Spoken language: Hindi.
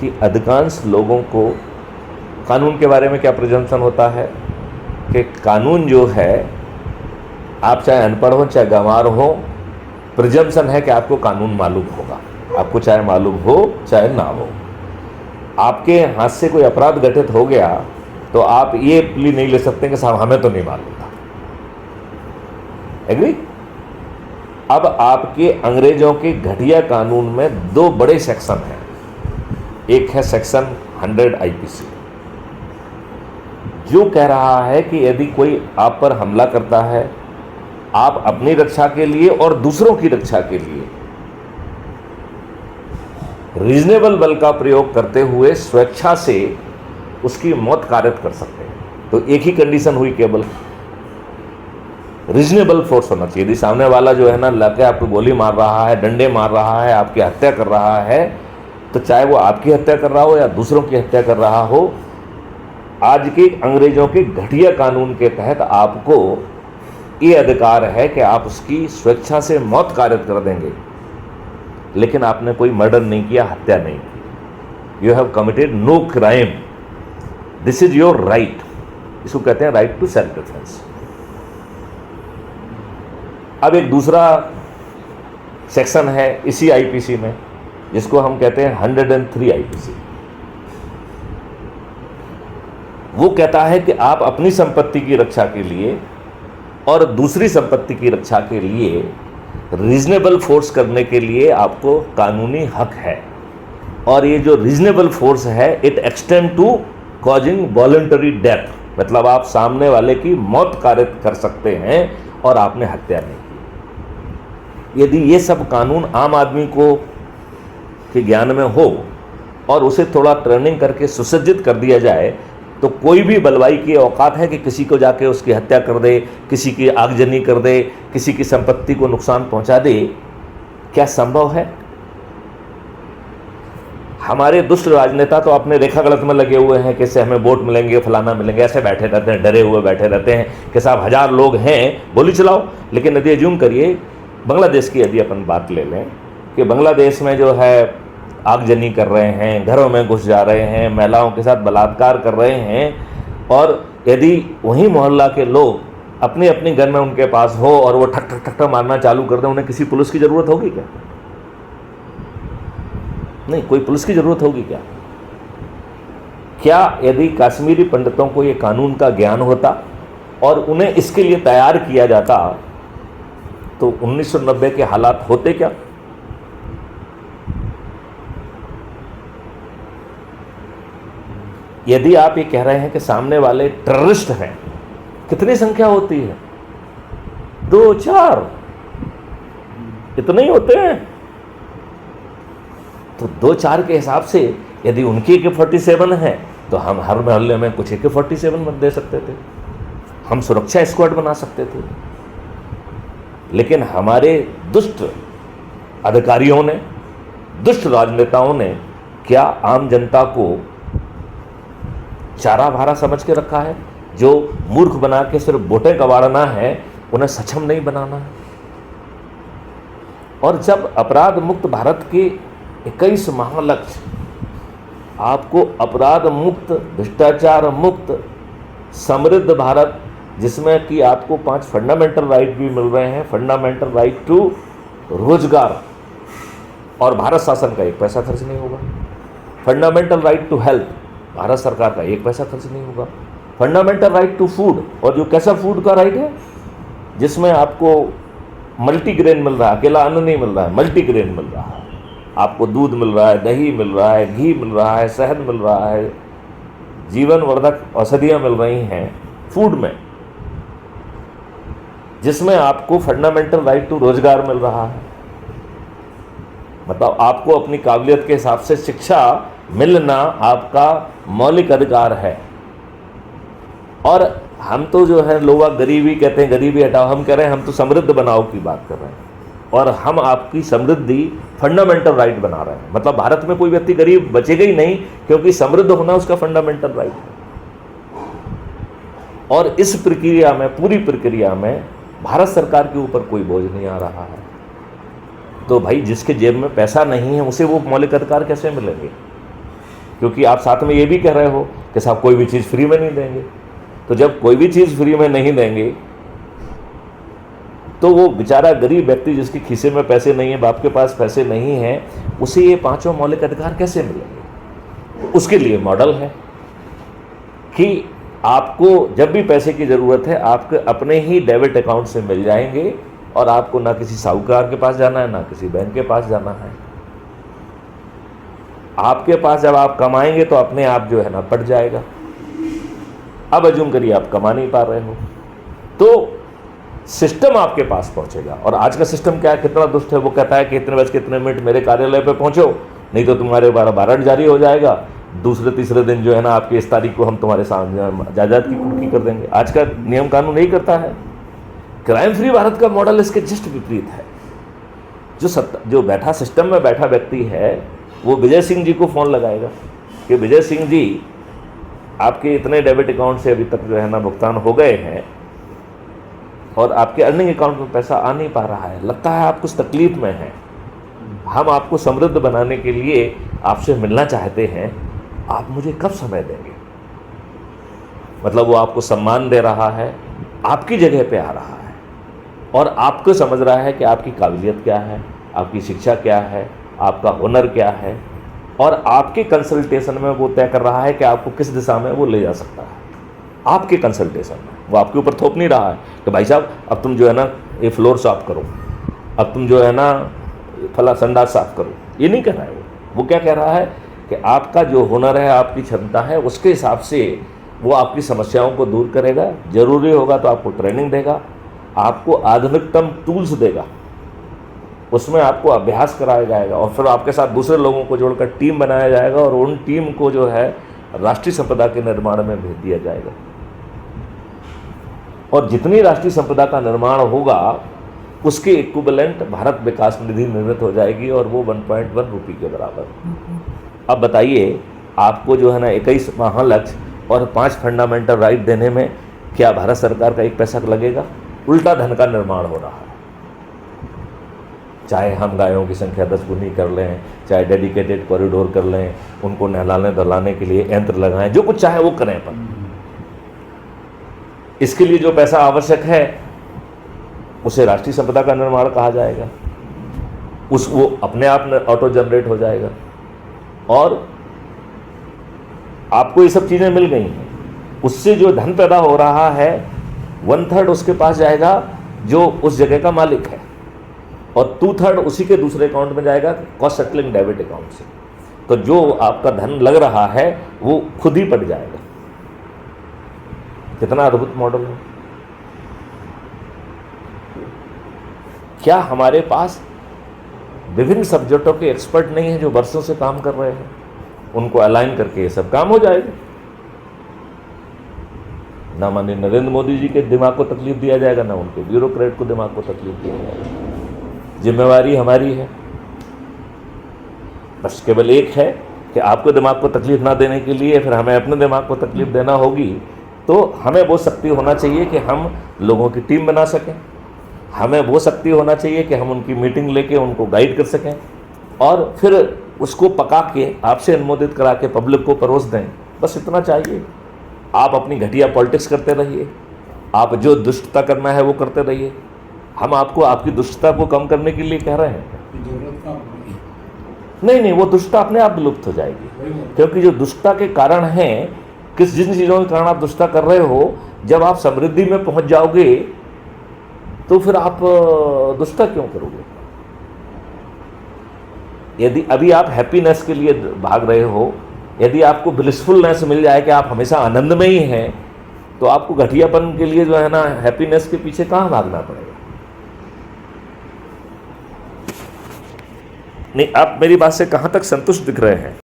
कि अधिकांश लोगों को कानून के बारे में क्या प्रिजम्पशन होता है कि कानून जो है, आप चाहे अनपढ़ हो चाहे गंवार हो, प्रिजम्पशन है कि आपको कानून मालूम होगा, आपको चाहे मालूम हो चाहे ना हो। आपके हाथ से कोई अपराध घटित हो गया तो आप ये प्ली नहीं ले सकते कि साहब हमें तो नहीं मालूम था। एग्री? अब आपके अंग्रेजों के घटिया कानून में दो बड़े सेक्शन हैं। एक है सेक्शन 100 आईपीसी, जो कह रहा है कि यदि कोई आप पर हमला करता है, आप अपनी रक्षा के लिए और दूसरों की रक्षा के लिए रीजनेबल बल का प्रयोग करते हुए स्वेच्छा से उसकी मौत कारित कर सकते हैं। तो एक ही कंडीशन हुई केवल, रीजनेबल फोर्स होना चाहिए। यदि सामने वाला जो है ना लाके आपको गोली मार रहा है, डंडे मार रहा है, आपकी हत्या कर रहा है, तो चाहे वो आपकी हत्या कर रहा हो या दूसरों की हत्या कर रहा हो, आज के अंग्रेजों के घटिया कानून के तहत आपको ये अधिकार है कि आप उसकी स्वेच्छा से मौत कारित कर देंगे। लेकिन आपने कोई मर्डर नहीं किया, हत्या नहीं की, you have committed no crime, this is your right. इसको कहते हैं राइट टू सेल्फ डिफेंस। अब एक दूसरा सेक्शन है इसी आईपीसी में, जिसको हम कहते हैं 103 आईपीसी। वो कहता है कि आप अपनी संपत्ति की रक्षा के लिए और दूसरी संपत्ति की रक्षा के लिए रीजनेबल फोर्स करने के लिए आपको कानूनी हक है। और ये जो रीजनेबल फोर्स है, it extend to causing voluntary death, मतलब आप सामने वाले की मौत कारित कर सकते हैं और आपने हत्या नहीं की। यदि ये सब कानून आम आदमी को के ज्ञान में हो और उसे थोड़ा ट्रेनिंग करके सुसज्जित कर दिया जाए, तो कोई भी बलवाई की औकात है कि किसी को जाके उसकी हत्या कर दे, किसी की आगजनी कर दे, किसी की संपत्ति को नुकसान पहुंचा दे। क्या संभव है? हमारे दुष्ट राजनेता तो अपने रेखा गलत में लगे हुए हैं, कैसे हमें वोट मिलेंगे, फलाना मिलेंगे, ऐसे बैठे रहते हैं, डरे हुए बैठे रहते हैं कि साहब 1000 लोग हैं, गोली चलाओ। लेकिन यदि एज्यूम करिए बांग्लादेश की यदि अपन बात ले लें कि बांग्लादेश में जो है आगजनी कर रहे हैं, घरों में घुस जा रहे हैं, महिलाओं के साथ बलात्कार कर रहे हैं, और यदि वहीं मोहल्ला के लोग अपनी अपनी गन में उनके पास हो और वो ठक ठक ठक मारना चालू कर दें, उन्हें किसी पुलिस की ज़रूरत होगी क्या? नहीं, कोई पुलिस की ज़रूरत होगी क्या? क्या यदि कश्मीरी पंडितों को ये कानून का ज्ञान होता और उन्हें इसके लिए तैयार किया जाता, तो 1990 के हालात होते क्या? यदि आप ये कह रहे हैं कि सामने वाले टेररिस्ट हैं, कितनी संख्या होती है? 2-4, इतने ही होते हैं। तो 2-4 के हिसाब से यदि उनकी AK-47 है, तो हम हर मोहल्ले में कुछ AK-47 मत दे सकते थे, हम सुरक्षा स्क्वाड बना सकते थे। लेकिन हमारे दुष्ट अधिकारियों ने, दुष्ट राजनेताओं ने क्या आम जनता को चारा भारा समझ के रखा है? जो मूर्ख बना के सिर्फ वोटें कबाड़ना है, उन्हें सक्षम नहीं बनाना है। और जब अपराध मुक्त भारत के 21 महालक्ष्य, आपको अपराध मुक्त, भ्रष्टाचार मुक्त, समृद्ध भारत, जिसमें कि आपको 5 फंडामेंटल राइट भी मिल रहे हैं, फंडामेंटल राइट टू रोजगार, और भारत शासन का 1 पैसा खर्च नहीं होगा। Fundamental right to health, Bharat सरकार का 1 पैसा खर्च नहीं होगा। फंडामेंटल राइट टू फूड, और जो कैसा फूड का राइट है, जिसमें आपको मल्टीग्रेन मिल रहा है, अकेला अन्न नहीं मिल रहा है, मल्टीग्रेन मिल रहा है, आपको दूध मिल रहा है, दही मिल रहा है, घी मिल रहा है, शहद मिल रहा है, जीवन वर्धक औषधियाँ मिल रही हैं फूड में, जिसमें आपको फंडामेंटल राइट टू रोजगार मिल रहा है। मतलब आपको अपनी काबिलियत के हिसाब से शिक्षा मिलना आपका मौलिक अधिकार है। और हम तो जो है लोग गरीबी कहते हैं, गरीबी हटाओ, हम कह रहे हैं हम तो समृद्ध बनाओ की बात कर रहे हैं, और हम आपकी समृद्धि फंडामेंटल राइट बना रहे हैं। मतलब भारत में कोई व्यक्ति गरीब बचेगा ही नहीं, क्योंकि समृद्ध होना उसका फंडामेंटल राइट है। और इस प्रक्रिया में, पूरी प्रक्रिया में भारत सरकार के ऊपर कोई बोझ नहीं आ रहा है। तो भाई जिसके जेब में पैसा नहीं है, उसे वो मौलिक अधिकार कैसे मिलेंगे? क्योंकि आप साथ में ये भी कह रहे हो कि साहब कोई भी चीज़ फ्री में नहीं देंगे। तो जब कोई भी चीज़ फ्री में नहीं देंगे तो वो बेचारा गरीब व्यक्ति जिसके खीसे में पैसे नहीं है, बाप के पास पैसे नहीं हैं, उसे ये पांचों मौलिक अधिकार कैसे मिलेंगे? उसके लिए मॉडल है कि आपको जब भी पैसे की ज़रूरत है आपके अपने ही डेबिट अकाउंट से मिल जाएंगे और आपको ना किसी साहूकार के पास जाना है, ना किसी बैंक के पास जाना है। आपके पास जब आप कमाएंगे तो अपने आप जो है ना पट जाएगा। अब अज्यूम करिए आप कमा नहीं पा रहे हो तो सिस्टम आपके पास पहुंचेगा। और आज का सिस्टम क्या है, कितना दुष्ट है, वो कहता है कि इतने बज के इतने मिनट मेरे कार्यालय पे पहुंचो, नहीं तो तुम्हारे वारंट जारी हो जाएगा, दूसरे तीसरे दिन जो है ना आपकी इस तारीख को हम तुम्हारे सामने जायदाद की कुर्की कर देंगे। आज का नियम कानून नहीं करता है। क्राइम फ्री भारत का मॉडल इसके जस्ट विपरीत है। जो बैठा सिस्टम में बैठा व्यक्ति है वो विजय सिंह जी को फ़ोन लगाएगा कि विजय सिंह जी आपके इतने डेबिट अकाउंट से अभी तक जो है ना भुगतान हो गए हैं और आपके अर्निंग अकाउंट में पैसा आ नहीं पा रहा है, लगता है आप कुछ तकलीफ में हैं, हम आपको समृद्ध बनाने के लिए आपसे मिलना चाहते हैं, आप मुझे कब समय देंगे? मतलब वो आपको सम्मान दे रहा है, आपकी जगह पे आ रहा है और आपको समझ रहा है कि आपकी काबिलियत क्या है, आपकी शिक्षा क्या है, आपका हुनर क्या है, और आपके कंसल्टेशन में वो तय कर रहा है कि आपको किस दिशा में वो ले जा सकता है। आपके कंसल्टेशन में वो आपके ऊपर थोप नहीं रहा है कि भाई साहब अब तुम जो है ना ये फ्लोर साफ करो, अब तुम जो है ना फला संडास साफ करो, ये नहीं कह रहा है। वो क्या कह रहा है कि आपका जो हुनर है, आपकी क्षमता है, उसके हिसाब से वो आपकी समस्याओं को दूर करेगा। जरूरी होगा तो आपको ट्रेनिंग देगा, आपको आधुनिकतम टूल्स देगा, उसमें आपको अभ्यास कराया जाएगा और फिर आपके साथ दूसरे लोगों को जोड़कर टीम बनाया जाएगा और उन टीम को जो है राष्ट्रीय संपदा के निर्माण में भेज दिया जाएगा। और जितनी राष्ट्रीय संपदा का निर्माण होगा उसके इक्विवेलेंट भारत विकास निधि निर्मित हो जाएगी और वो 1.1 रुपये के बराबर। अब बताइए आपको जो है ना 21 महालक्ष्य और 5 फंडामेंटल राइट देने में क्या भारत सरकार का एक पैसा लगेगा? उल्टा धन का निर्माण हो रहा है। चाहे हम गायों की संख्या 10 गुनी कर लें, चाहे डेडिकेटेड कॉरिडोर कर लें, उनको नहलाने दहलाने के लिए यंत्र लगाएं, जो कुछ चाहे वो करें, पर इसके लिए जो पैसा आवश्यक है उसे राष्ट्रीय संपदा का निर्माण कहा जाएगा। वो अपने आप ऑटो जनरेट हो जाएगा और आपको ये सब चीज़ें मिल गई हैं। उससे जो धन पैदा हो रहा है 1/3 उसके पास जाएगा जो उस जगह का मालिक है और 2/3 उसी के दूसरे अकाउंट में जाएगा कॉस्ट सेटलिंग डेबिट अकाउंट से। तो जो आपका धन लग रहा है वो खुद ही पट जाएगा। कितना अद्भुत मॉडल है। क्या हमारे पास विभिन्न सब्जेक्टों के एक्सपर्ट नहीं है जो वर्षों से काम कर रहे हैं? उनको अलाइन करके ये सब काम हो जाएगा। ना माननीय नरेंद्र मोदी जी के दिमाग को तकलीफ दिया जाएगा, ना उनके ब्यूरोक्रेट को दिमाग को तकलीफ दिया जाएगा। जिम्मेवारी हमारी है, बस केवल एक है कि आपको दिमाग को तकलीफ ना देने के लिए फिर हमें अपने दिमाग को तकलीफ देना होगी। तो हमें वो शक्ति होना चाहिए कि हम लोगों की टीम बना सकें, हमें वो शक्ति होना चाहिए कि हम उनकी मीटिंग लेके उनको गाइड कर सकें और फिर उसको पका के आपसे अनुमोदित करा के पब्लिक को परोस दें। बस इतना चाहिए। आप अपनी घटिया पॉलिटिक्स करते रहिए, आप जो दुष्टता करना है वो करते रहिए। हम आपको आपकी दुष्टता को कम करने के लिए कह रहे हैं। नहीं, वो दुष्टता अपने आप विलुप्त हो जाएगी, क्योंकि जो दुष्टता के कारण हैं, जिन चीज़ों के कारण आप दुष्टता कर रहे हो, जब आप समृद्धि में पहुंच जाओगे तो फिर आप दुष्टता क्यों करोगे? यदि अभी आप हैप्पीनेस के लिए भाग रहे हो, यदि आपको ब्लिसफुलनेस मिल जाए कि आप हमेशा आनंद में ही हैं, तो आपको घटियापन के लिए जो है ना हैप्पीनेस के पीछे कहाँ भागना पड़ेगा? नहीं, आप मेरी बात से कहाँ तक संतुष्ट दिख रहे हैं?